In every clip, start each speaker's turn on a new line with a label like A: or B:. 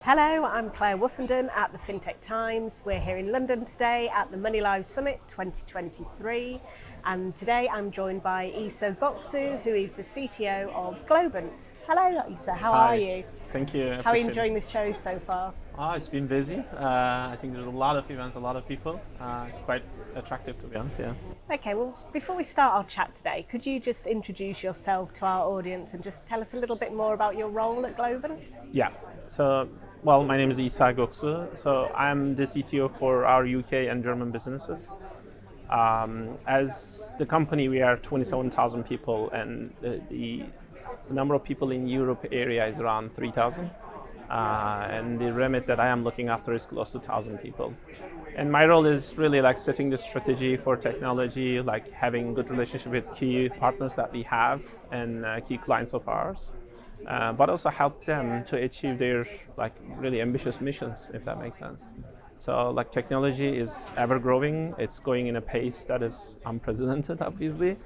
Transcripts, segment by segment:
A: Hello, I'm Claire Woofenden at the Fintech Times. We're here in London today at the MoneyLive Summit 2023, and today I'm joined by Isa Goksu, who is the CTO of Globant. Hello Isa, how are you?
B: Thank you.
A: How are you enjoying the show so far?
B: It's been busy. I think there's a lot of events, a lot of people. It's quite attractive, to be honest, yeah.
A: Okay, well, before we start our chat today, could you just introduce yourself to our audience and just tell us a little bit more about your role at Globant?
B: Yeah. Well, my name is Isa Goksu. So I'm the CTO for our UK and German businesses. As the company, we are 27,000 people, and the number of people in Europe area is around 3,000. And the remit that I am looking after is close to 1,000 people. And my role is really like setting the strategy for technology, like having good relationship with key partners that we have and key clients of ours. But also help them to achieve their like really ambitious missions, if that makes sense. So like technology is ever growing. It's going in a pace that is unprecedented, obviously.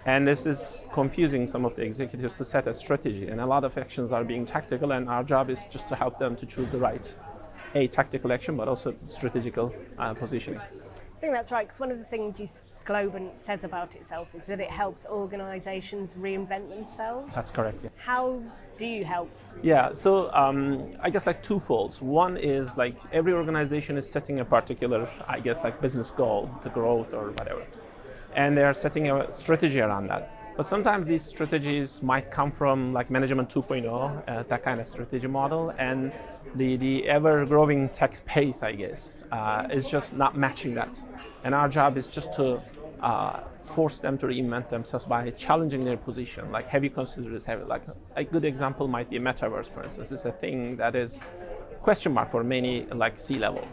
B: And this is confusing some of the executives to set a strategy. And a lot of actions are being tactical, and our job is just to help them to choose the right, tactical action, but also strategical positioning.
A: I think that's right, because one of the things Globant says about itself is that it helps organizations reinvent themselves.
B: That's correct. Yeah.
A: How do you help?
B: Yeah, so I guess like twofolds. One is like every organization is setting a particular, I guess, like business goal, the growth or whatever. And they are setting a strategy around that. But sometimes these strategies might come from like management 2.0, that kind of strategy model, and the ever-growing tech pace, I guess, is just not matching that. And our job is just to force them to reinvent themselves by challenging their position. Like, have you considered this? Like a good example might be metaverse, for instance. It's a thing that is question mark for many, like C-level.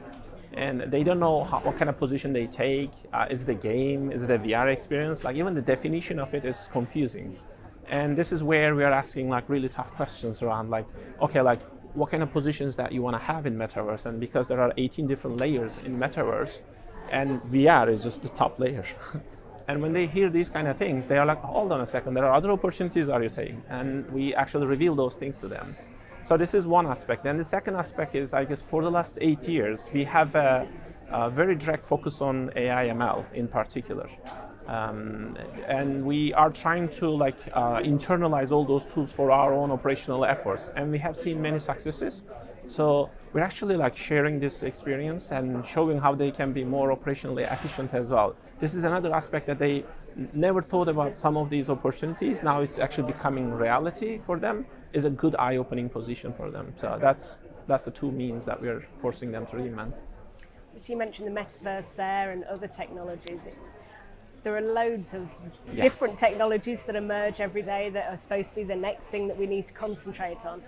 B: And they don't know what kind of position they take. Is it a game? Is it a VR experience? Like even the definition of it is confusing. And this is where we are asking like really tough questions around like, okay, like what kind of positions that you want to have in metaverse? And because there are 18 different layers in metaverse, and VR is just the top layer. And when they hear these kind of things, they are like, hold on a second, there are other opportunities are you taking? And we actually reveal those things to them. So this is one aspect. And the second aspect is, I guess, for the last 8 years, we have a very direct focus on AI ML in particular. And we are trying to like internalize all those tools for our own operational efforts. And we have seen many successes. So we're actually like sharing this experience and showing how they can be more operationally efficient as well. This is another aspect that they never thought about some of these opportunities. Now it's actually becoming reality for them. Is a good eye-opening position for them. So that's the two means that we're forcing them to reinvent.
A: So you mentioned the metaverse there and other technologies. There are loads of different technologies that emerge every day that are supposed to be the next thing that we need to concentrate on.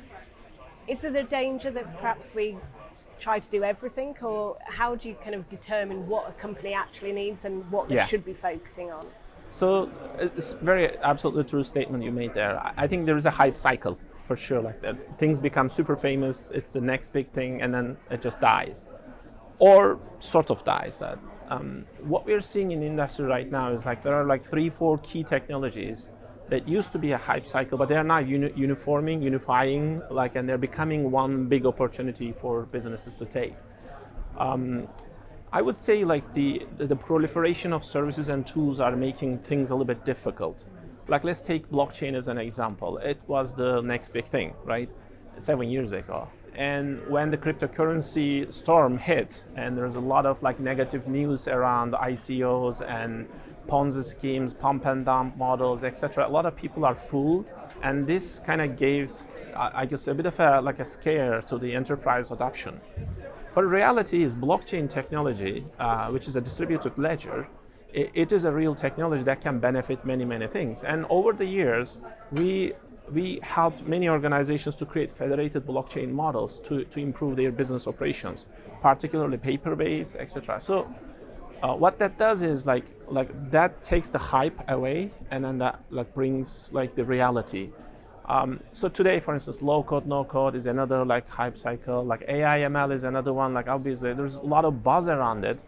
A: Is there the danger that perhaps we try to do everything, or how do you kind of determine what a company actually needs and what they should be focusing on?
B: So it's very absolutely true statement you made there. I think there is a hype cycle for sure, like that. Things become super famous, it's the next big thing, and then it just dies. Or sort of dies. That what we're seeing in the industry right now is like there are like 3-4 key technologies that used to be a hype cycle, but they are now unifying, like, and they're becoming one big opportunity for businesses to take. I would say like the proliferation of services and tools are making things a little bit difficult. Like let's take blockchain as an example. It was the next big thing, right? 7 years ago. And when the cryptocurrency storm hit, and there's a lot of like negative news around ICOs and Ponzi schemes, pump and dump models, etc., a lot of people are fooled. And this kind of gives, I guess, a bit of a scare to the enterprise adoption. But reality is blockchain technology, which is a distributed ledger, it is a real technology that can benefit many, many things. And over the years, we helped many organizations to create federated blockchain models to improve their business operations, particularly paper-based, etc. So what that does is like that takes the hype away, and then that like brings like the reality. So today, for instance, low code, no code is another like hype cycle. Like AI ML is another one. Like obviously, there's a lot of buzz around it.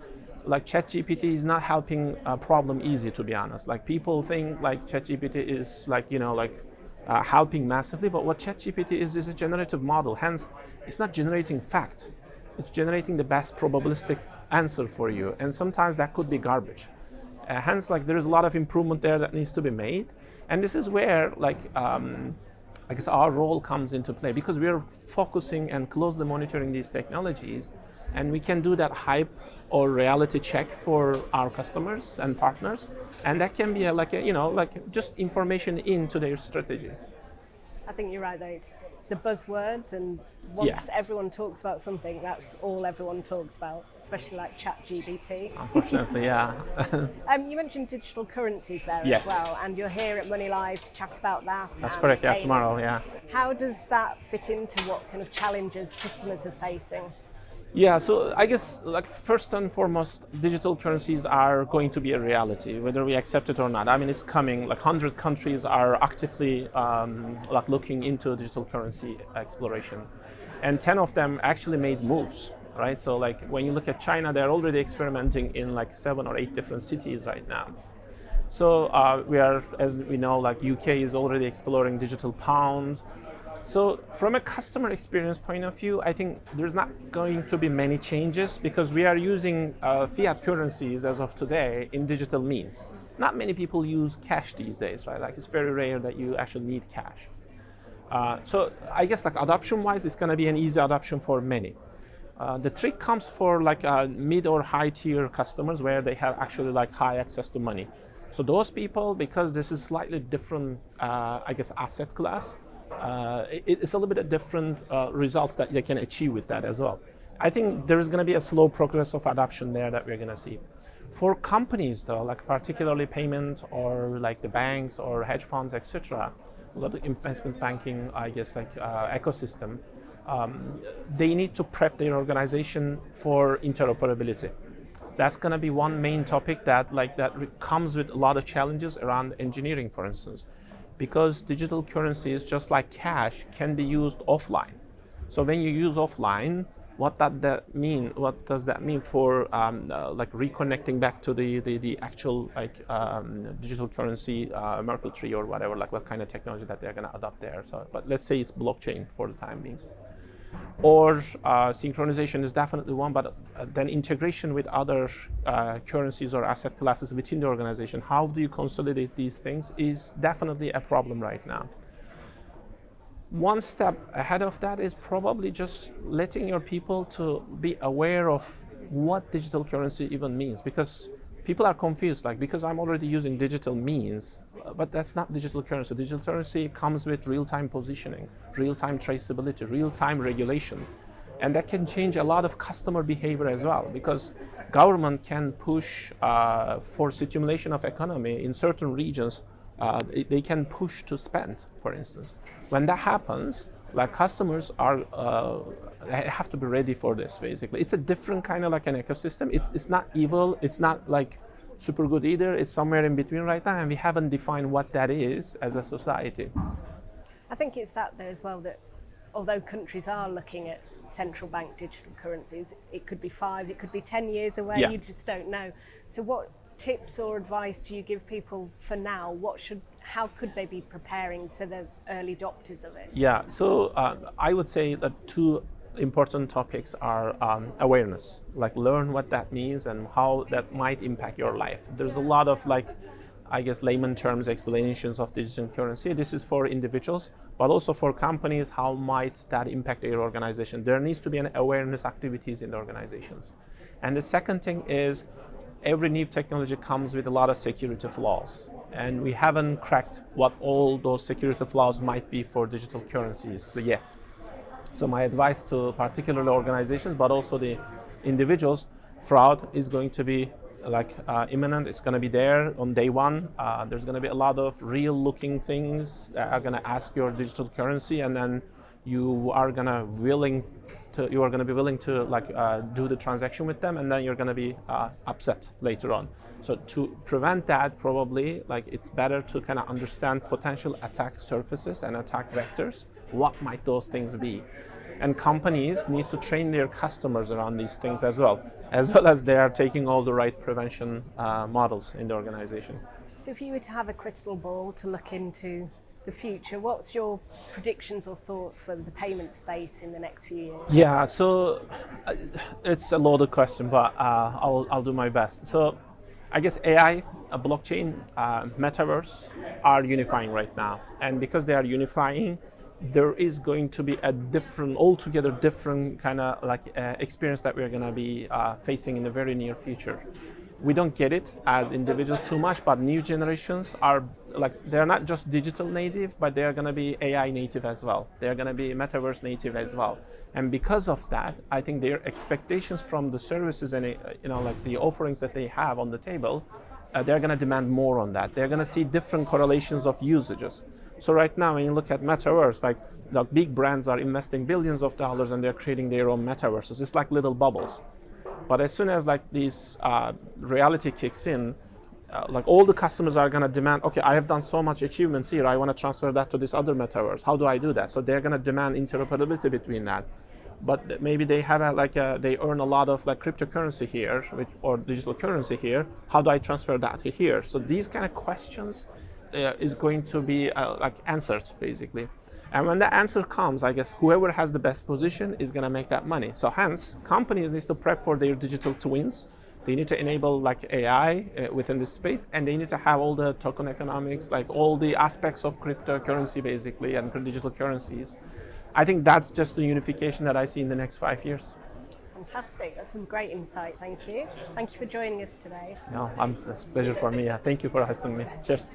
B: Like ChatGPT is not helping a problem easy, to be honest. Like people think like ChatGPT is like, you know, like helping massively. But what ChatGPT is a generative model. Hence, it's not generating fact. It's generating the best probabilistic answer for you. And sometimes that could be garbage. Hence, like, there is a lot of improvement there that needs to be made. And this is where, like, I guess our role comes into play, because we are focusing and closely monitoring these technologies, and we can do that hype or reality check for our customers and partners, and that can be like just information into their strategy.
A: I think you're right, though. It's the buzzwords, and once everyone talks about something, that's all everyone talks about, especially like ChatGPT.
B: Unfortunately, yeah.
A: You mentioned digital currencies there
B: Yes.
A: as well, and you're here at MoneyLive to chat about that.
B: That's
A: and
B: correct, yeah,
A: payments.
B: tomorrow, yeah.
A: How does that fit into what kind of challenges customers are facing?
B: Yeah, so I guess, like, first and foremost, digital currencies are going to be a reality, whether we accept it or not. I mean, it's coming. Like, 100 countries are actively like looking into digital currency exploration, and 10 of them actually made moves, right? So, like, when you look at China, they're already experimenting in like 7 or 8 different cities right now. So we are, as we know, like, UK is already exploring digital pound. So from a customer experience point of view, I think there's not going to be many changes, because we are using fiat currencies as of today in digital means. Not many people use cash these days, right? Like, it's very rare that you actually need cash. So I guess, like, adoption-wise, it's going to be an easy adoption for many. The trick comes for like mid or high tier customers, where they have actually like high access to money. So those people, because this is slightly different, I guess, asset class, it's a little bit of different results that they can achieve with that as well. I think there is going to be a slow progress of adoption there that we're going to see. For companies though, like particularly payment or like the banks or hedge funds, etc., a lot of investment banking, I guess, like ecosystem, they need to prep their organization for interoperability. That's going to be one main topic that comes with a lot of challenges around engineering, for instance. Because digital currencies, just like cash, can be used offline. So when you use offline, what does that mean? What does that mean for like reconnecting back to the actual digital currency Merkle tree or whatever? Like, what kind of technology that they're going to adopt there? So, but let's say it's blockchain for the time being. Or synchronization is definitely one, but then integration with other currencies or asset classes within the organization. How do you consolidate these things is definitely a problem right now. One step ahead of that is probably just letting your people to be aware of what digital currency even means, because people are confused, like, because I'm already using digital means, but that's not digital currency. Digital currency comes with real-time positioning, real-time traceability, real-time regulation. And that can change a lot of customer behavior as well, because government can push for stimulation of economy in certain regions. They can push to spend, for instance. When that happens, like, customers are have to be ready for this. Basically, it's a different kind of like an ecosystem. It's not evil. It's not like super good either. It's somewhere in between right now, and we haven't defined what that is as a society.
A: I think it's that there as well, that although countries are looking at central bank digital currencies, it could be 5, it could be 10 years away.
B: Yeah.
A: You just don't know. So what tips or advice do you give people for now? How could they be preparing so they're early adopters of it?
B: Yeah, so I would say that 2 important topics are awareness, like learn what that means and how that might impact your life. There's a lot of, like, I guess, layman terms explanations of digital currency. This is for individuals, but also for companies. How might that impact their organization? There needs to be an awareness activities in the organizations. And the second thing is, every new technology comes with a lot of security flaws, and we haven't cracked what all those security flaws might be for digital currencies yet. So my advice to particularly organizations, but also the individuals, fraud is going to be like imminent. It's going to be there on day one. There's going to be a lot of real looking things that are going to ask your digital currency, and then you are going to be willing to like do the transaction with them, and then you're going to be upset later on. So to prevent that, probably, like, it's better to kind of understand potential attack surfaces and attack vectors. What might those things be? And companies need to train their customers around these things as well as they are taking all the right prevention models in the organization.
A: So if you were to have a crystal ball to look into the future, what's your predictions or thoughts for the payment space in the next few years?
B: Yeah, so it's a loaded question, but I'll do my best. So I guess AI, blockchain, metaverse are unifying right now. And because they are unifying, there is going to be a different, altogether different kind of like experience that we're going to be facing in the very near future. We don't get it as individuals too much, but new generations are like, they're not just digital native, but they're going to be AI native as well. They're going to be metaverse native as well. And because of that, I think their expectations from the services and like the offerings that they have on the table, they're going to demand more on that. They're going to see different correlations of usages. So right now, when you look at metaverse, like the big brands are investing billions of dollars and they're creating their own metaverses. It's like little bubbles. But as soon as like this reality kicks in, like all the customers are going to demand, okay, I have done so much achievements here, I want to transfer that to this other metaverse. How do I do that? So they're going to demand interoperability between that. But maybe they have they earn a lot of like cryptocurrency here, or digital currency here. How do I transfer that to here? So these kind of questions is going to be like answered basically. And when the answer comes, I guess whoever has the best position is going to make that money. So hence, companies need to prep for their digital twins. They need to enable like AI within this space, and they need to have all the token economics, like all the aspects of cryptocurrency basically and digital currencies. I think that's just the unification that I see in the next 5 years.
A: Fantastic, that's some great insight, thank you. Thank you for joining us today.
B: No, it's a pleasure for me. Thank you for hosting me. Cheers.